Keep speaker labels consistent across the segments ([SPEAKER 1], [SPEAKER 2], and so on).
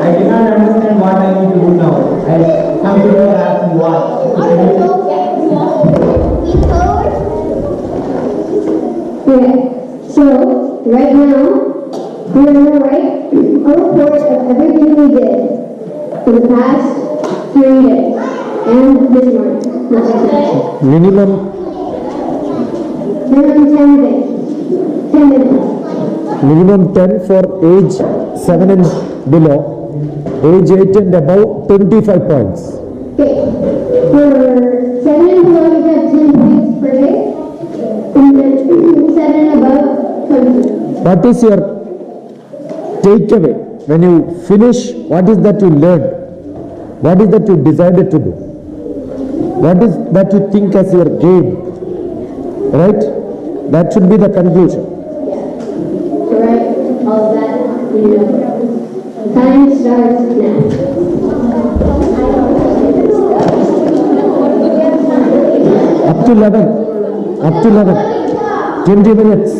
[SPEAKER 1] I cannot understand what I need to do now. Some people are asking what.
[SPEAKER 2] Okay, so right now we're going to write a report of everything we did for the past 3 days and this morning.
[SPEAKER 3] Minimum
[SPEAKER 2] 10 days, 10 minutes.
[SPEAKER 3] minimum 10 for age 7 and below, age 8 and above 25 points.
[SPEAKER 2] Okay, for 7 and below you have 10 points per day, and then 7 and above 20.
[SPEAKER 3] What is your takeaway? When you finish, what is that you learned? What is that you decided to do? What is that you think as your game? Right? That should be the conclusion.
[SPEAKER 2] So write all of that, you know. Time starts now.
[SPEAKER 3] Up to 11. Up to 11. 20 minutes.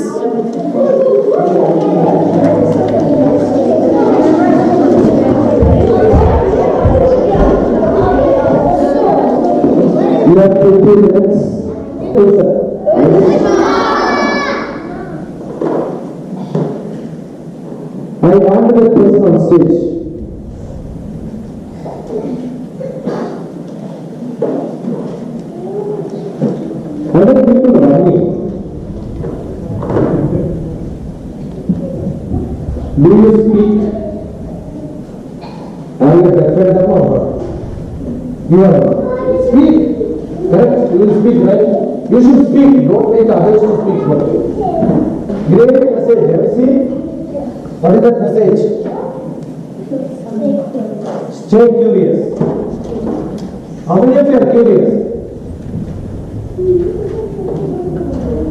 [SPEAKER 3] You have 20 minutes. I wanted a person on stage. Other people are running. Do you speak? Are you a referendum or not? You are not. Speak. Correct? You will speak, right? You should speak. Don't make others to speak for you. Great message. Have you seen? What is that message? Stay curious. How many of you are curious?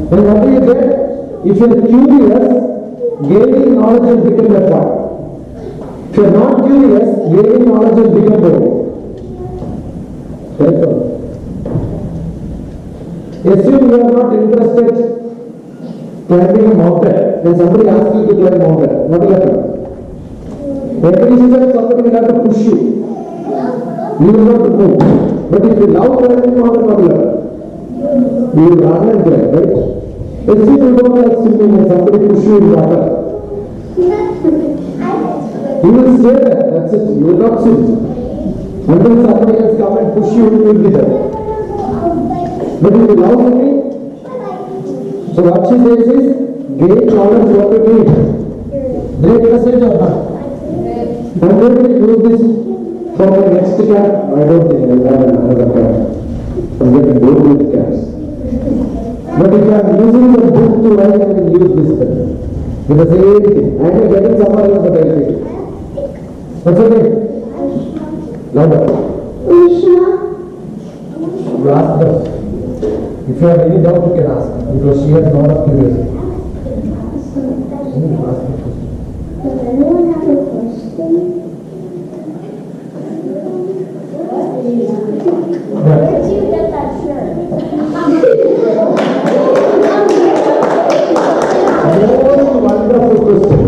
[SPEAKER 3] Then what do you get? If you are curious, gaining knowledge will become a part. If you are not curious, gaining knowledge will become boring. Correct? Assume you are not interested climbing a mountain. When somebody asks you to climb a mountain, what will happen? Every step somebody will have to push you. You will not move. But if you love climbing mountain, what will happen? You will run and climb, right? Assume you don't like swimming and somebody push you in water. You will stay there, that's it. You will not swim. Until somebody else come and push you, you will be there. But if you love swimming, so what she says is, gain knowledge what you need. Great message or not? I'm going to use this for my next camp. I don't think I'll have another camp. I'm getting bored with camps. But if I'm using the book to write, I can use this pen. With the same thing. I am getting somewhere else, but I'll take it. What's your name? Louder.
[SPEAKER 2] Krishna.
[SPEAKER 3] You ask them. If you have any doubt, you can ask, because she has a lot of curiosity.
[SPEAKER 2] Does anyone have a question?
[SPEAKER 3] Where
[SPEAKER 2] did you get that shirt?
[SPEAKER 3] Wonderful question.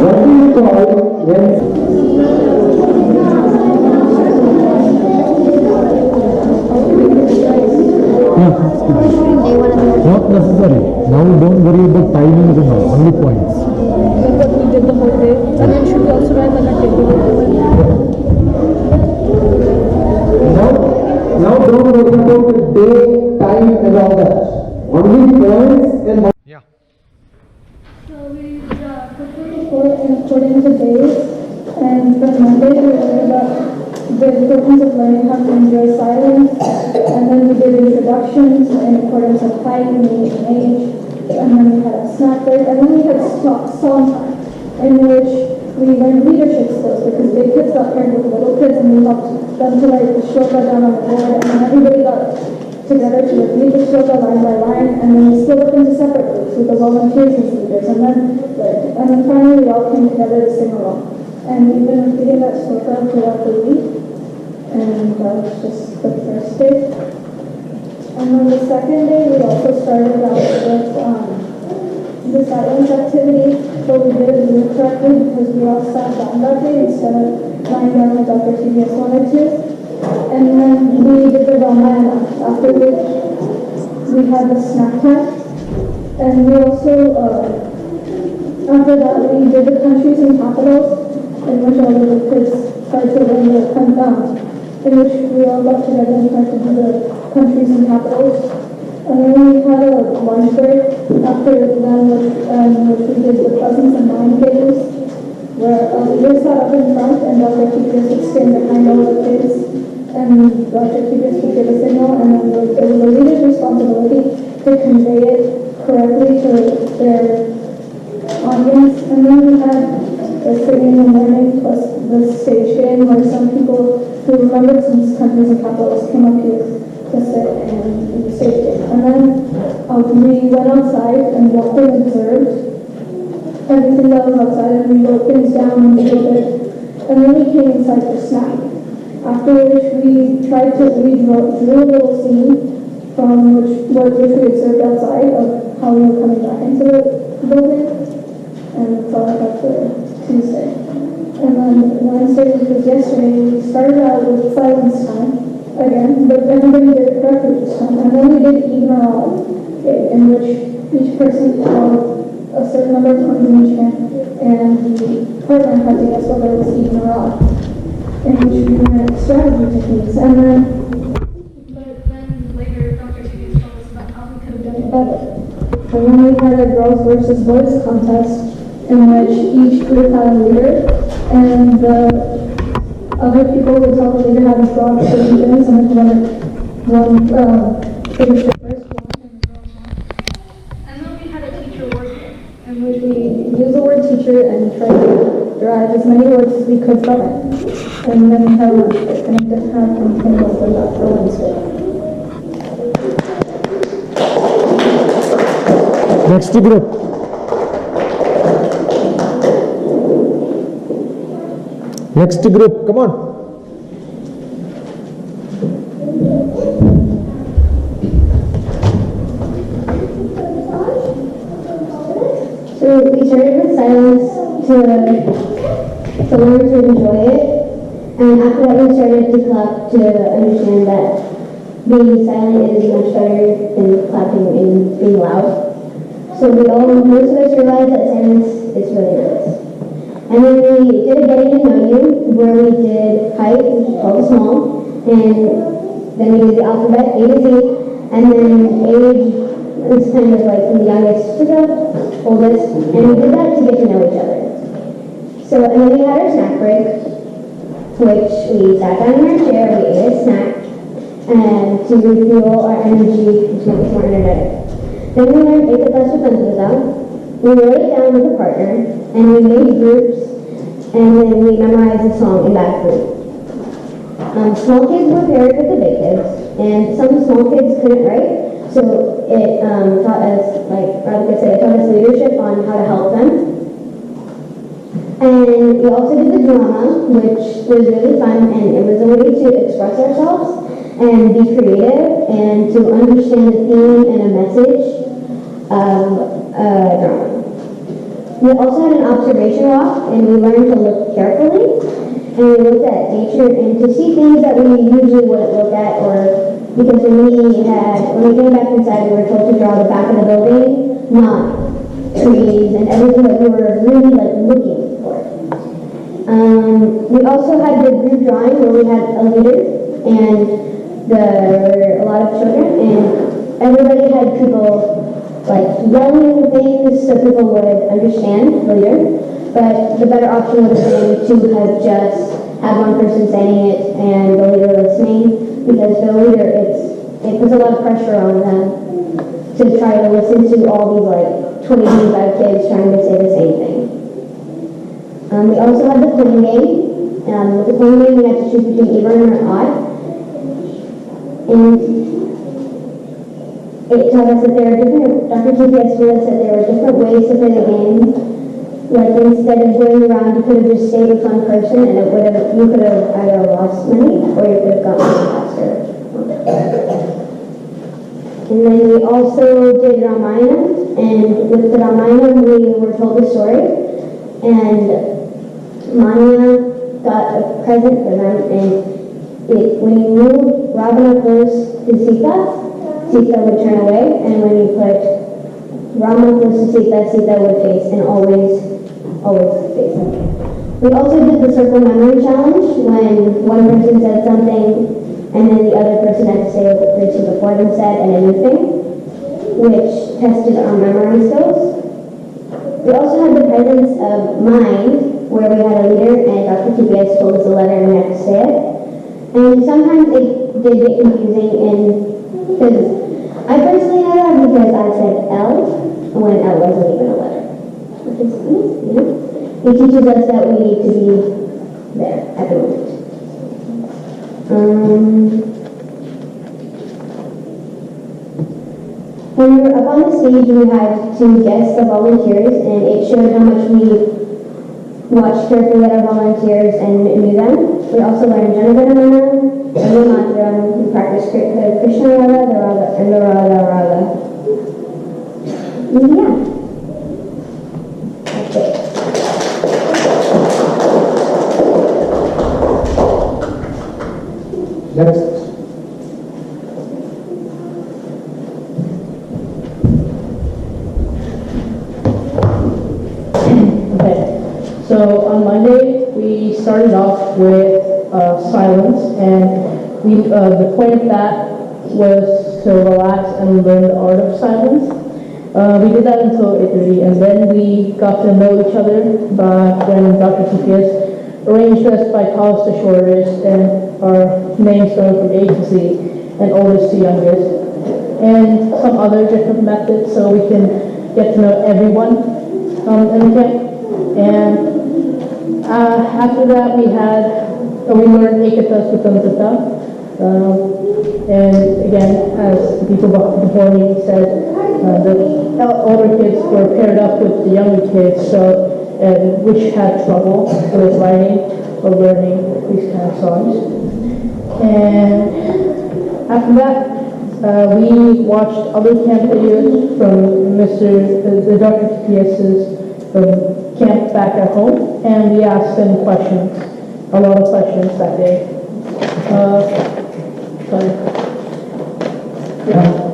[SPEAKER 3] What do you call when not necessary. Now don't worry about timings and all, only points.
[SPEAKER 4] But we did the whole day, and then should we also write like a table?
[SPEAKER 3] Now don't worry about the day, time and all that. Only points and
[SPEAKER 5] Yeah.
[SPEAKER 4] So we put the report in according to days, and from Monday we learned about the importance of learning how to enjoy silence, and then we did introductions in accordance of height, weight, and age, and then we had a snack break, and then we had song time, in which we learned leadership skills because big kids got paired with little kids and we helped them to write the shloka down on the board, and then everybody got together to read the shloka line by line, and then we split up into separate groups with the volunteers as leaders, and then finally we all came together to sing along. And we've been repeating that shloka throughout the week, and that was just the first day. And then the second day we also started out with the silence activity, but we did it correctly because we all sat down that day instead of lying down like DrTPS wanted to. And then we did the Ramayana, after which we had the snack time. And we also, after that, we did the countries and capitals, in which all of the kids tried to learn the countdown, in which we all got together and tried to do the countries and capitals. And then we had a lunch break after then, which we did the presents and mind games, where we sat up in front and DrTPS would stand behind all the kids, and DrTPS would give a signal, and then it was the leader's responsibility to convey it correctly to their audience. And then we had the singing and learning plus the stage game, where some people who remembered some countries and capitals came up here to sit and do the stage game. And then we went outside and walked and observed everything that was outside, and we wrote things down and we wrote it. And then we came inside for snack. After which we drew a little scene from which we observed outside of how we were coming back into the building. And that's all I got for Tuesday. And then Wednesday, which was yesterday, we started out with silence time again, but everybody did it correctly this time. And then we did even or odd, in which each person held a certain number of coins in each hand, and the partner had to guess whether it was even or odd, in which we had strategy techniques. And then later, DrTPS told us about how we could have done it better. And then we had a girls versus boys contest, in which each group had a leader, and the other people would tell the leader how to draw the allegiance, and then one finished the first one, and the girls won. And then we had a teacher word game, in which we used the word teacher and tried to derive as many words as we could from it. And then we had lunch break, and it didn't have anything else than that for Wednesday.
[SPEAKER 3] Next group. Next group, come on.
[SPEAKER 2] So we started with silence to learn to enjoy it, and after that we started to clap to understand that being silent is much better than clapping and being loud. So most of us realized that silence is really nice. And then we did a getting to know you, where we did height, which is called small, and then we did the alphabet A to Z, and then age was kind of like from the youngest to the oldest, and we did that to get to know each other. So, and then we had our snack break, which we sat down in our chair, we ate a snack, and to refuel our energy to make us more energetic. Then we learned 8 the best with we wrote it down with a partner, and we made groups, and then we memorized the song in that group. Small kids were paired with the big kids, and some small kids couldn't write, so it taught us, like Radhika said, it taught us leadership on how to help them. And we also did the drama, which was really fun, and it was a way to express ourselves and be creative and to understand the theme and a message of drama. We also had an observation walk, and we learned to look carefully, and we looked at nature and to see things that we usually wouldn't look at, or because when we came back inside, we were told to draw the back of the building, not trees and everything that we were really like looking for. We also had the group drawing where we had a leader, and there were a lot of children, and everybody had people like yelling things so people would understand the leader, but the better option would have been to have just had one person saying it and the leader listening, because the leader, it puts a lot of pressure on them to try to listen to all these like 20, 25 kids trying to say the same thing. We also had the coin game. With the coin game, we had to choose between even or odd. And it taught us that there are different, DrTPS told us that there were different ways to play the game. Like instead of going around, you could have just stayed with one person and you could have either lost money or you could have gotten faster. And then we also did Ramayana, and with the Ramayana we were told a story, and Manya got a present for them, and when you moved Ravana close to Sita would turn away, and when you put Rama close to Sita would face, and always face him. We also did the circle memory challenge, when one person said something, and then the other person had to say what the person before them said and a new thing, which tested our memory skills. We also had the presence of mind, where we had a leader and DrTPS told us a letter and we had to say it. And sometimes it did get confusing, because I personally know that because I said L when L wasn't even a letter. Which is nice, you know? It teaches us that we need to be there at the moment. When we were up on the stage, we had to guess the volunteers, and it showed how much we watched carefully at our volunteers and knew them. We also learned Jana Gana, Vande Mataram, we practiced Krishna Raga, and the Raga. Yeah. That's it.
[SPEAKER 3] Next.
[SPEAKER 5] Okay, so on Monday we started off with silence, and the point of that was to relax and learn the art of silence. We did that until 8:30, and then we got to know each other when DrTPS arranged us by tallest to shortest, and our names going from A to Z, and oldest to youngest, and some other different methods so we can get to know everyone in the camp. And after that we learned Ekata Sutamtata. And again, as the people before me said, the older kids were paired up with the younger kids, which had trouble with writing or learning these kind of songs. And after that, we watched other camp videos from the DrTPS's camp back at home, and we asked them questions, a lot of questions that day. Sorry. Yeah.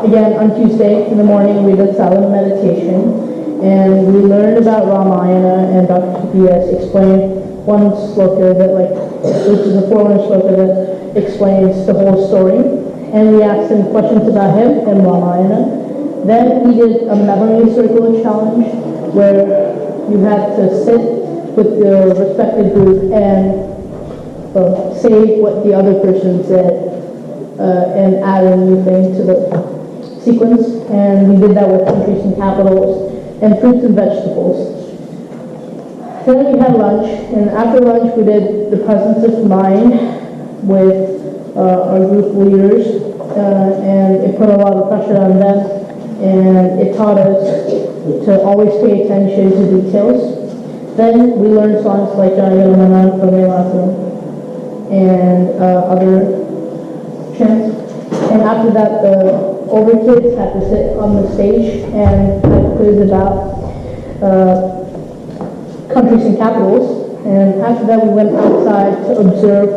[SPEAKER 5] Again, on Tuesday in the morning, we did silent meditation, and we learned about Ramayana, and DrTPS explained one sloka which is a 4-line sloka that explains the whole story, and we asked him questions about him and Ramayana. Then we did a memory circle challenge, where you had to sit with the respective group and say what the other person said, and add a new thing to the sequence. And we did that with countries and capitals and fruits and vegetables. Then we had lunch, and after lunch we did the presence of mind with our group leaders, and it put a lot of pressure on them, and it taught us to always pay attention to details. Then we learned songs like Jana Gana Gana, Vande Mataram, and other chants. And after that, the older kids had to sit on the stage and had quiz about countries and capitals. And after that, we went outside to observe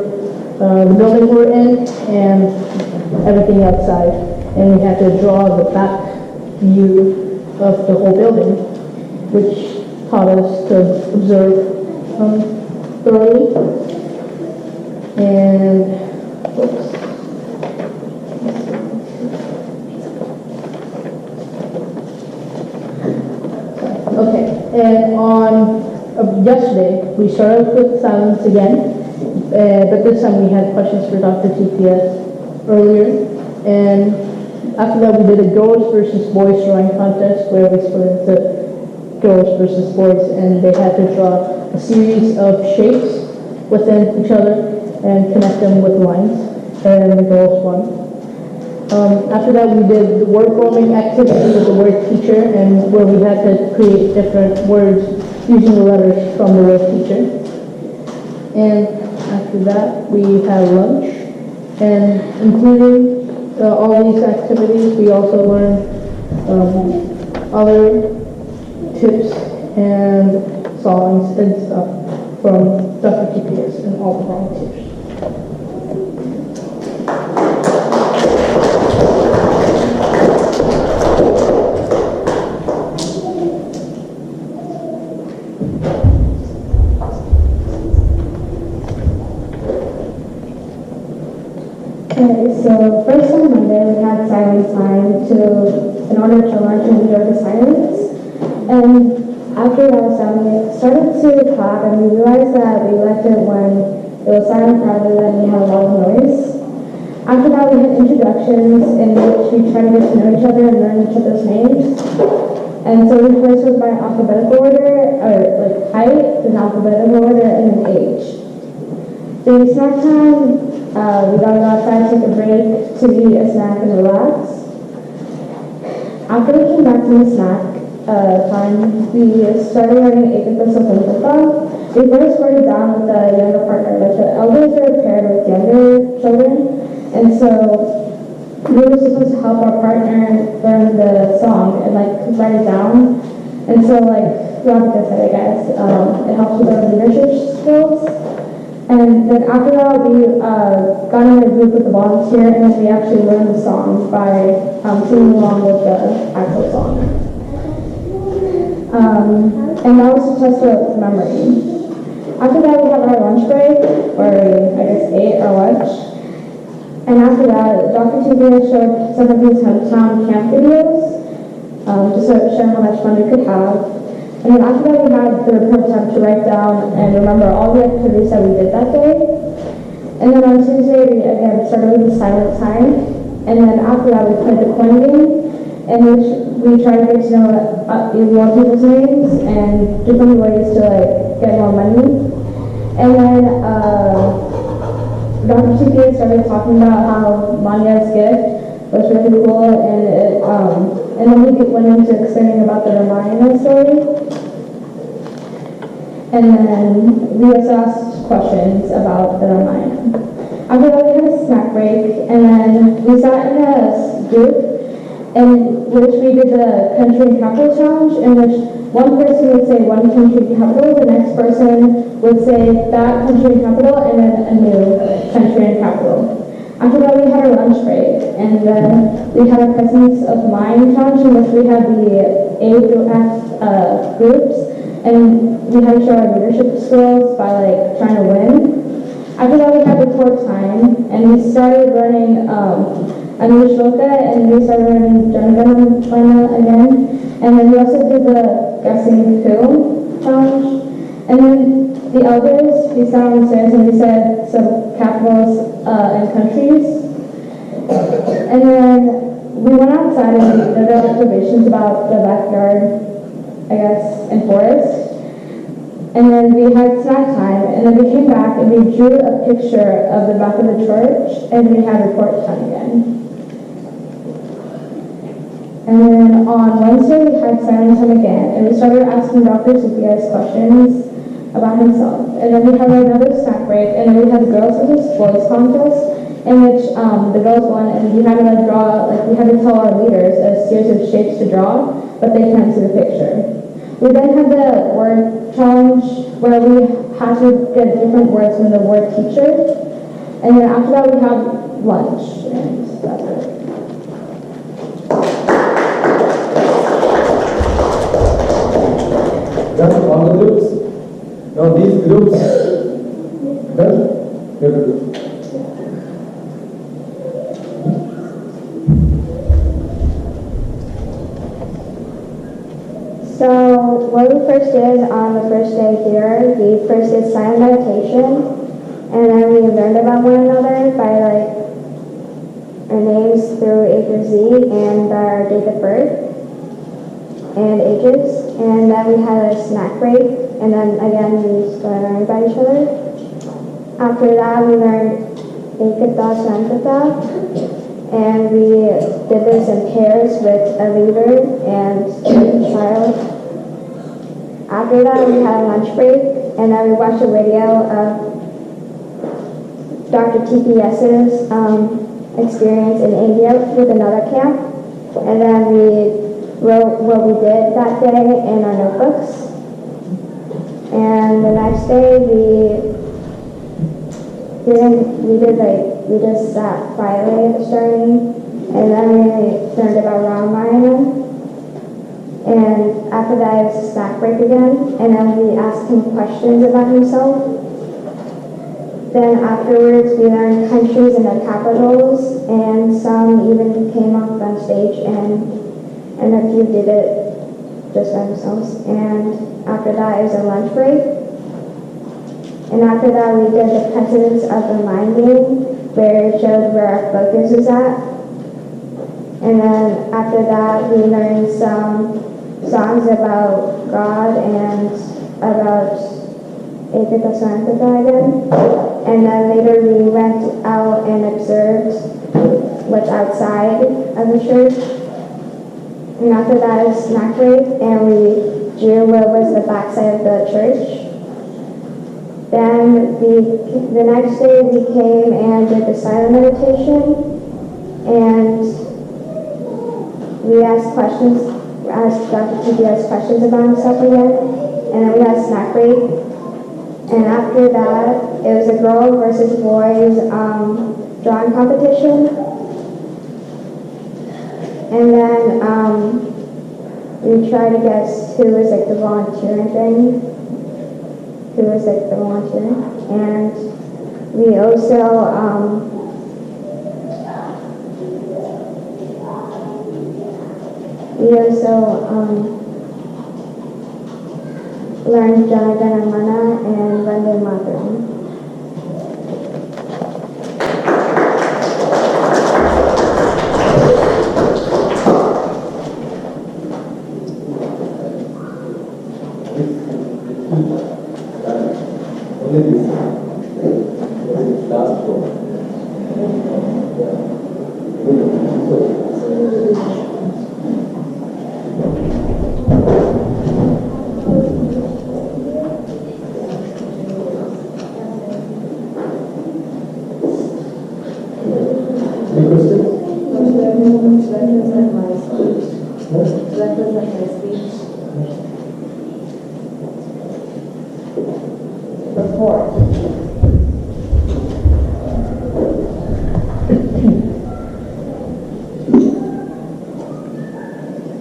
[SPEAKER 5] the building we're in and everything outside. And we had to draw the back view of the whole building, which taught us to observe thoroughly. And oops. Okay, and on yesterday we started with silence again, but this time we had questions for DrTPS earlier, and After that, we did a girls versus boys drawing contest where we split into girls versus boys, and they had to draw a series of shapes within each other and connect them with lines, and the girls won. After that, we did the word forming activity with the word teacher, and where we had to create different words using the letters from the word teacher. And after that, we had lunch, and including all these activities, we also learned other tips and songs and stuff from DrTPS and all the volunteers.
[SPEAKER 4] Okay, so first on Monday we had silence time in order to learn to enjoy the silence. And after that we started to clap, and we realized that we liked it when it was silent rather than we had a lot of noise. After that we had introductions in which we tried to get to know each other and learn each other's names. And so the first was by alphabetical order, or like height, then alphabetical order, and then age. During snack time, we got to go outside, take a break to eat a snack and relax. After we came back from the snack time, we started learning 8th of football. We first wrote it down with the younger partner, but the elders were paired with younger children, and so we were supposed to help our partner learn the song and like write it down. And so like throughout the set, I guess, it helps with our leadership skills. And then after that, we got in a group with the volunteer, and then we actually learned the song by singing along with the actual song. And that was to test our memory. After that, we had our lunch break, where we, I guess, ate our lunch. And after that, DrTPS showed some of these hometown camp videos, just to show how much fun we could have. And then after that, we had the report time to write down and remember all the activities that we did that day. And then on Tuesday, we again started with the silent time. And then after that, we played the coin game, in which we tried to get to know more people's names and different ways to like get more money. And then DrTPS started talking about how Manya's gift was really cool, and then we went into explaining about the Ramayana story. And then we also asked questions about the Ramayana. After that, we had a snack break, and then we sat in a group in which we did the country and capital challenge, in which one person would say one country and capital, the next person would say that country and capital, and then a new country and capital. After that, we had our lunch break, and then we had a presence of mind challenge, in which we had the A through F groups, and we had to show our leadership skills by like trying to win. After that, we had report time, and we started learning a new shloka, and we started learning Jana Gana again, and then we also did the guessing who challenge. And then the elders, we sat on the stairs and we said some capitals and countries. And then we went outside and we did our observations about the backyard, I guess, and forest. And then we had snack time, and then we came back and we drew a picture of the back of the church, and we had report time again. And then on Wednesday we had silent time again, and we started asking DrTPS questions about himself. And then we had another snack break, and then we had the girls versus boys contest, in which the girls won, and we had to draw, like we had to tell our leaders a series of shapes to draw, but they can't see the picture. We then had the word challenge, where we had to get different words from the word teacher. And then after that we had lunch, and that's it.
[SPEAKER 3] Done all the groups? Now these groups, done? Very good.
[SPEAKER 2] So what we first did on the first day here, we first did silent meditation, and then we learned about one another by like our names through A through Z and our date of birth and ages. And then we had a snack break, and then again we started learning about each other. After that we learned Ekata Santata, and we did this in pairs with a leader and a child. After that we had a lunch break, and then we watched a video of DrTPS's experience in India with another camp, and then we wrote what we did that day in our notebooks. And the next day we just sat quietly starting, and then we learned about Ramayana. And after that it was a snack break again, and then we asked him questions about himself. Then afterwards we learned countries and their capitals, and some even came up on stage and a few did it just by themselves. And after that it was a lunch break. And after that we did the precedence of the mind game, where it showed where our focus was at. And then after that we learned some songs about God and about Ekata Santata again. And then later we went out and observed what's outside of the church. And after that is snack break, and we drew what was the backside of the church. Then the next day we came and did the silent meditation, and we asked DrTPS questions about himself again, and then we had a snack break. And after that, it was a girl versus boys drawing competition. And then we tried to guess who was like the volunteering thing. And we also learned Jana Gana and Vande Mataram.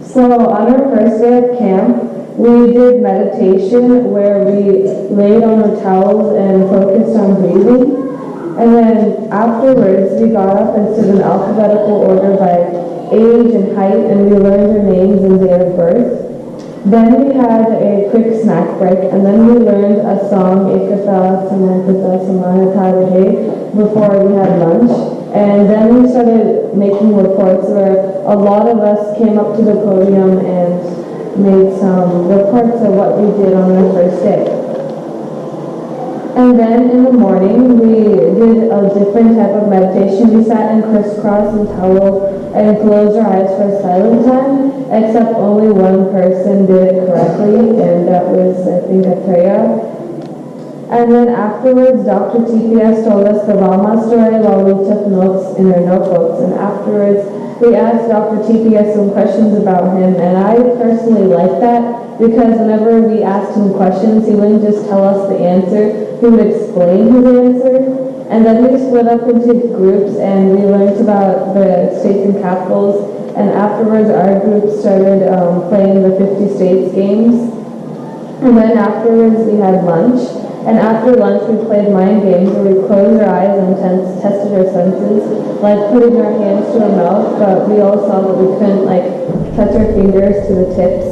[SPEAKER 6] So on our first day of camp, we did meditation where we laid on our towels and focused on breathing. And then afterwards, we got up and stood in alphabetical order by age and height, and we learned our names and date of birth. Then we had a quick snack break, and then we learned a song, Ekata Samantata Samanatarahe, before we had lunch. And then we started making reports where a lot of us came up to the podium and made some reports of what we did on our first day. And then in the morning, we did a different type of meditation. We sat in crisscross and towel and closed our eyes for a silent time, except only one person did it correctly, and that was, I think, Atreya. And then afterwards, DrTPS told us the Rama story while we took notes in our notebooks. And afterwards, we asked DrTPS some questions about him, and I personally liked that because whenever we asked him questions, he wouldn't just tell us the answer, he would explain his answer. And then we split up into groups, and we learned about the states and capitals. And afterwards, our group started playing the 50 states games. And then afterwards, we had lunch. And after lunch, we played mind games where we closed our eyes and tested our senses, like putting our hands to our mouth, but we all saw that we couldn't touch our fingers to the tips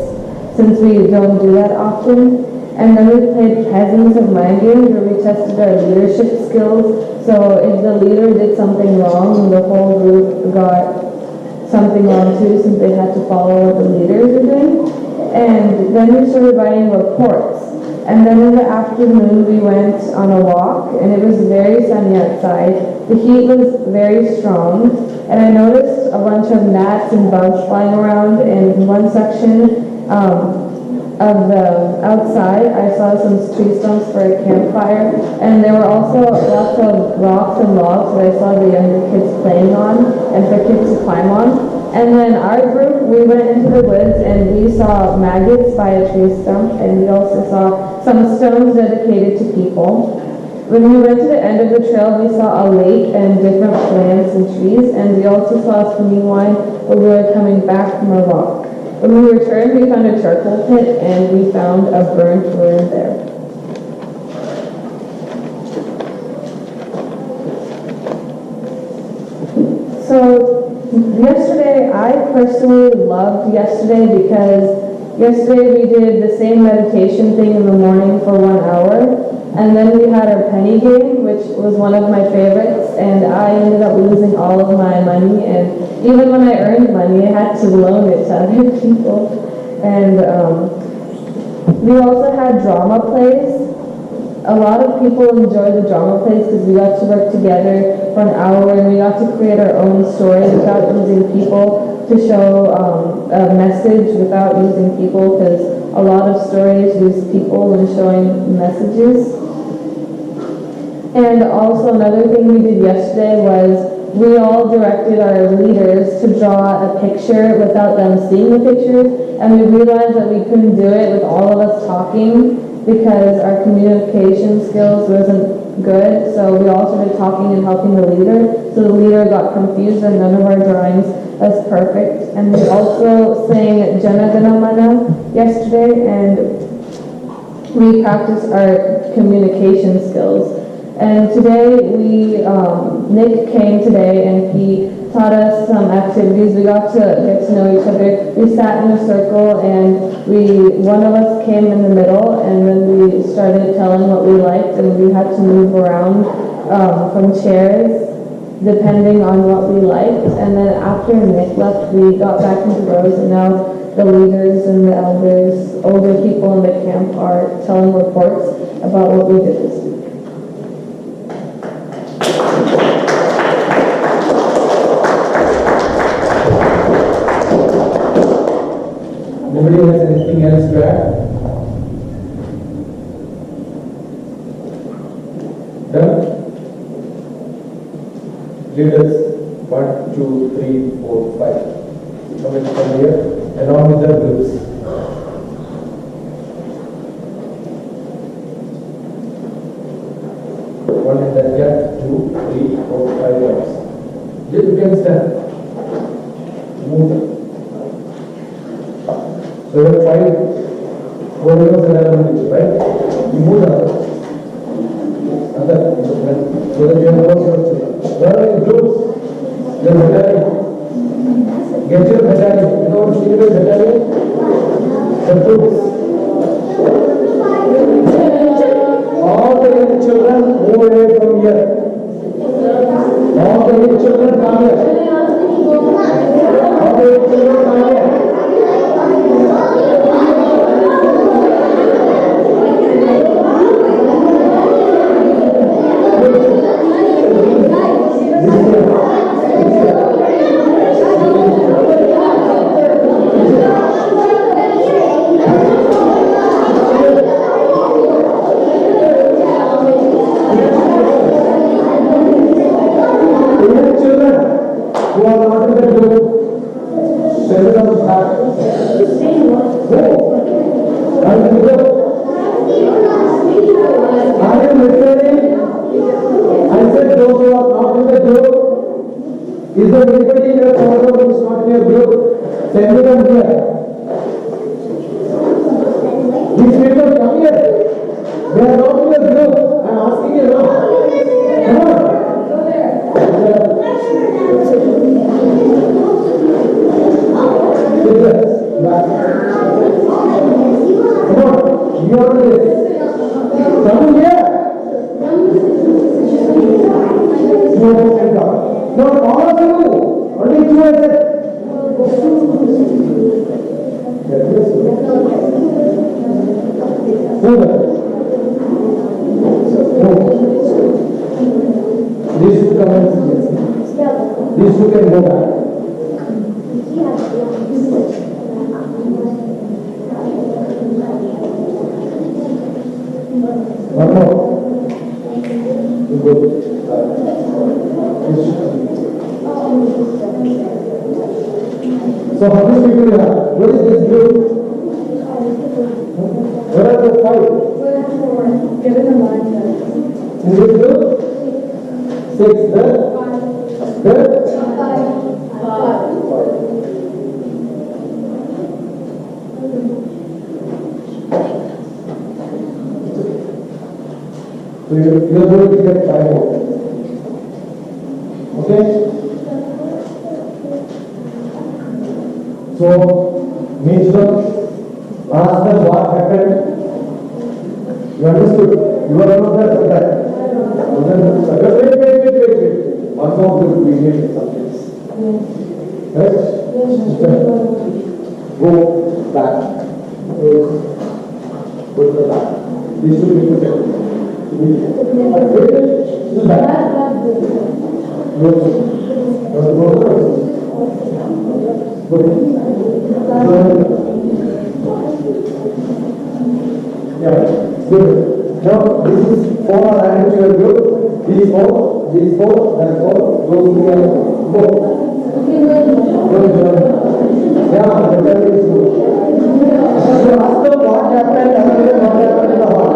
[SPEAKER 6] since we don't do that often. And then we played Presence of Mind games where we tested our leadership skills. So if the leader did something wrong, the whole group got something wrong too, since they had to follow what the leaders were doing. And then we started writing reports. And then in the afternoon we went on a walk, and it was very sunny outside. The heat was very strong, and I noticed a bunch of gnats and bugs flying around. And in one section of the outside, I saw some tree stumps for a campfire, and there were also lots of rocks and logs that I saw the younger kids playing on and for kids to climb on. And then our group, we went into the woods and we saw maggots by a tree stump, and we also saw some stones dedicated to people. When we went to the end of the trail, we saw a lake and different plants and trees, and we also saw a swimming line when we were coming back from a walk. When we returned, we found a charcoal pit, and we found a burnt ruin there. So yesterday, I personally loved yesterday because yesterday we did the same meditation thing in the morning for 1 hour, and then we had our penny game, which was one of my favorites, and I ended up losing all of my money, and even when I earned money, I had to loan it to other people. And we also had drama plays. A lot of people enjoyed the drama plays because we got to work together for an hour, and we got to create our own stories without using people to show a message, without using people, because a lot of stories use people when showing messages. And also another thing we did yesterday was we all directed our leaders to draw a picture without them seeing the picture, and we realized that we couldn't do it with all of us talking because our communication skills wasn't good. So we all started talking and helping the leader, so the leader got confused and none of our drawings was perfect. And we also sang Jana Gana yesterday, and we practiced our communication skills. And today Nick came today and he taught us some activities. We got to get to know each other. We sat in a circle, and one of us came in the middle, and then we started telling what we liked, and we had to move around from chairs depending on what we liked. And then after Nick left, we got back into rows, and now the leaders and the elders, older people in the camp are telling reports about what we did this week.
[SPEAKER 3] Nobody has anything else to add? Done? Leaders, 1, 2, 3, 4, 5. Come here, along with the groups. One in that gap, 2, 3, 4, 5 ones. You can stand. Move. So you have 5 corridors and elements, right? You move another. So that you have more structure. Where are the groups? Your battalion. Get your battalion. You know what is the battalion? The groups. All the young children move away from here. All the young children come here. All the young children come here. This Good. So how many people you have? What is this group? What are the five?
[SPEAKER 4] Given the mindset.
[SPEAKER 3] In this group? 6. The? So you're going to get 5 more. Okay? So, meet them, ask them what happened. You understood? You are not there for that. Wait. One more group we need subjects. Right? Go back. Go to the back. These two people take. Good. Now this is 4 are added to your group. These 4, and 4, those who are 4. Yeah, the better is good. So ask them what happened in the hall.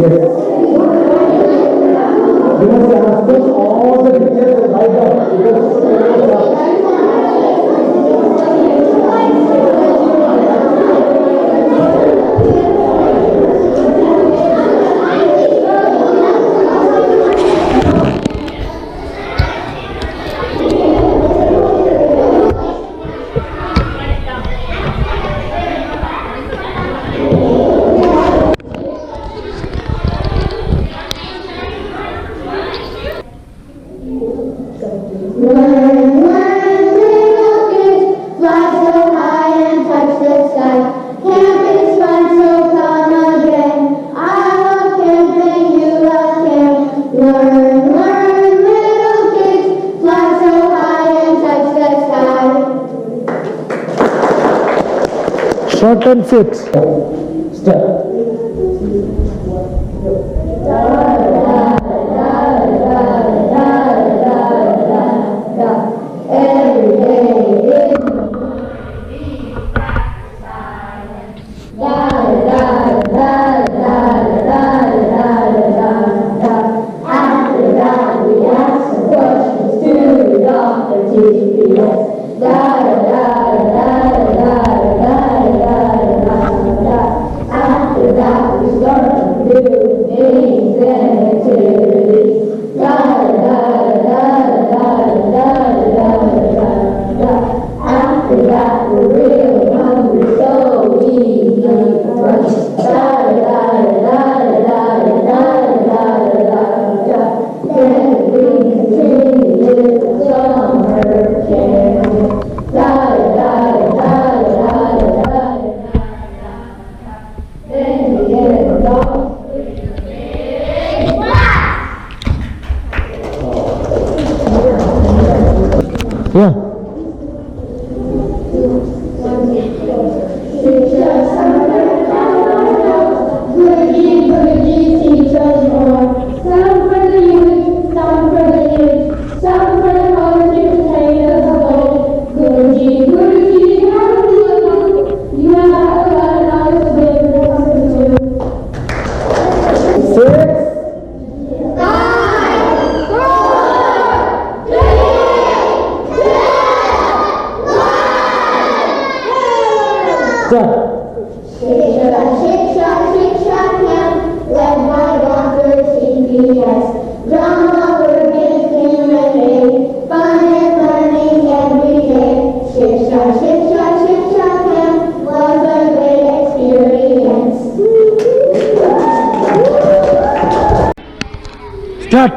[SPEAKER 3] Yes. You must ask them all the details and write down because short and sit. Step. Yeah.
[SPEAKER 2] Shiksha camp led by DrTPS. Drama, work, and film and play, fun and learning every day. Shiksha camp was a great experience.
[SPEAKER 3] Start.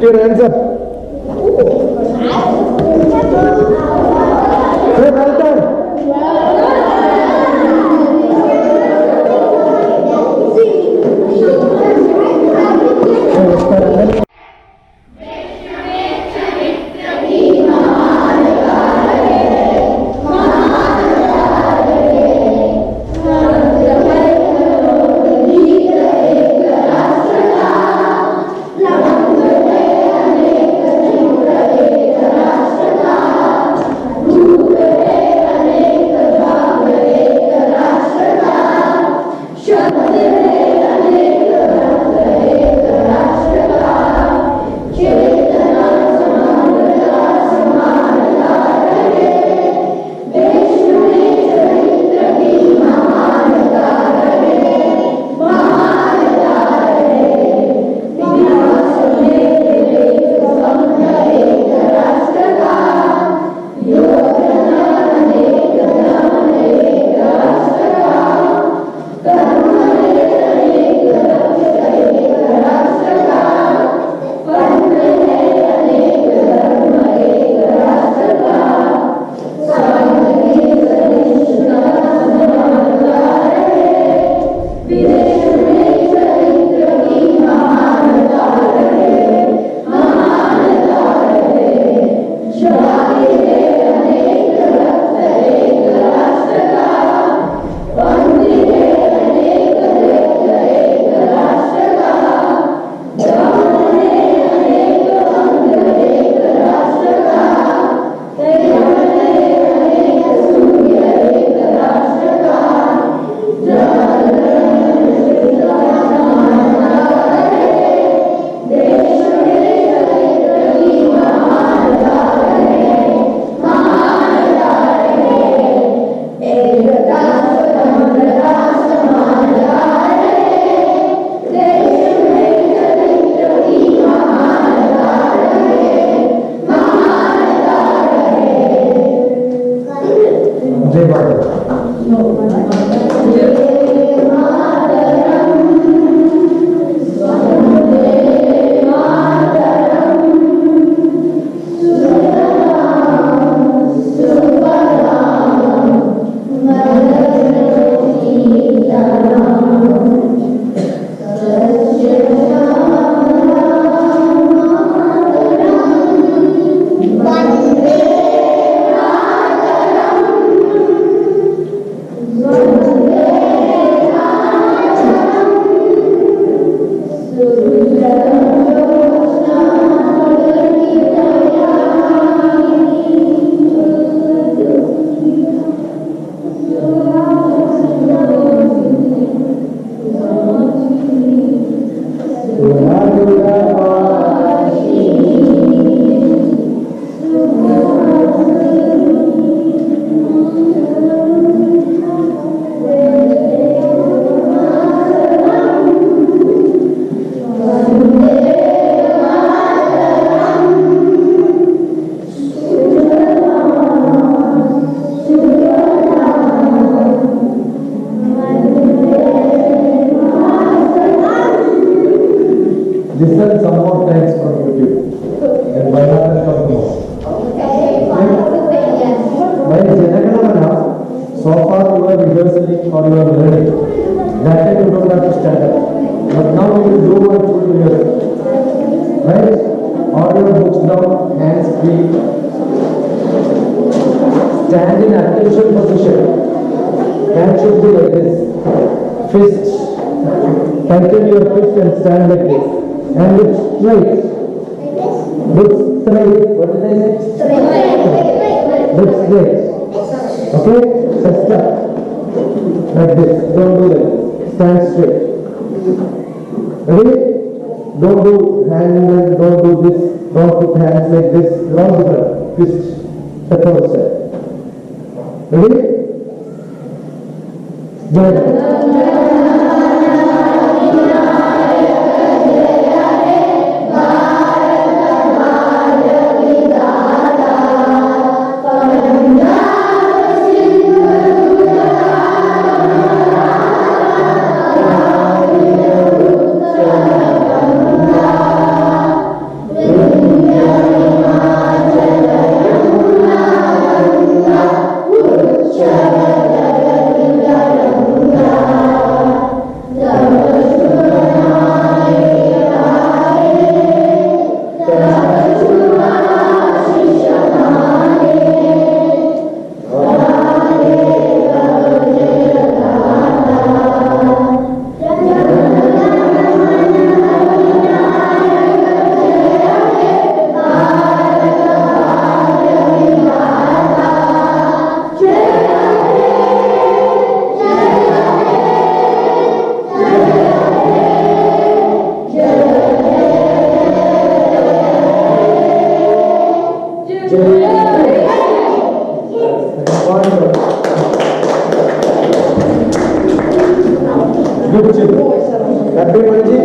[SPEAKER 3] Put your hands up. Say well done. Listen some more times from YouTube. And why not come more? While Jana Gana Mana, so far you are rehearsing or you are learning. That time you don't have to stand up. But now you will do one full rehearsal. Right? All your books down, hands free. Stand in attention position. Hand should be like this. Fist. Tighten your fist and stand like this. And look straight. Look straight. What did I say? Straight. Look straight. Okay? Just stop. Like this. Don't do that. Stand straight. Ready? Don't do hand movement. Don't do this. Don't put hands like this. Don't do that. Fist. That's all I said. Ready? Good. Good children. Happy Manji?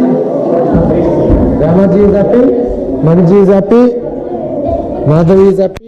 [SPEAKER 3] Ramaji is happy. Manji is happy. Madhavi is happy.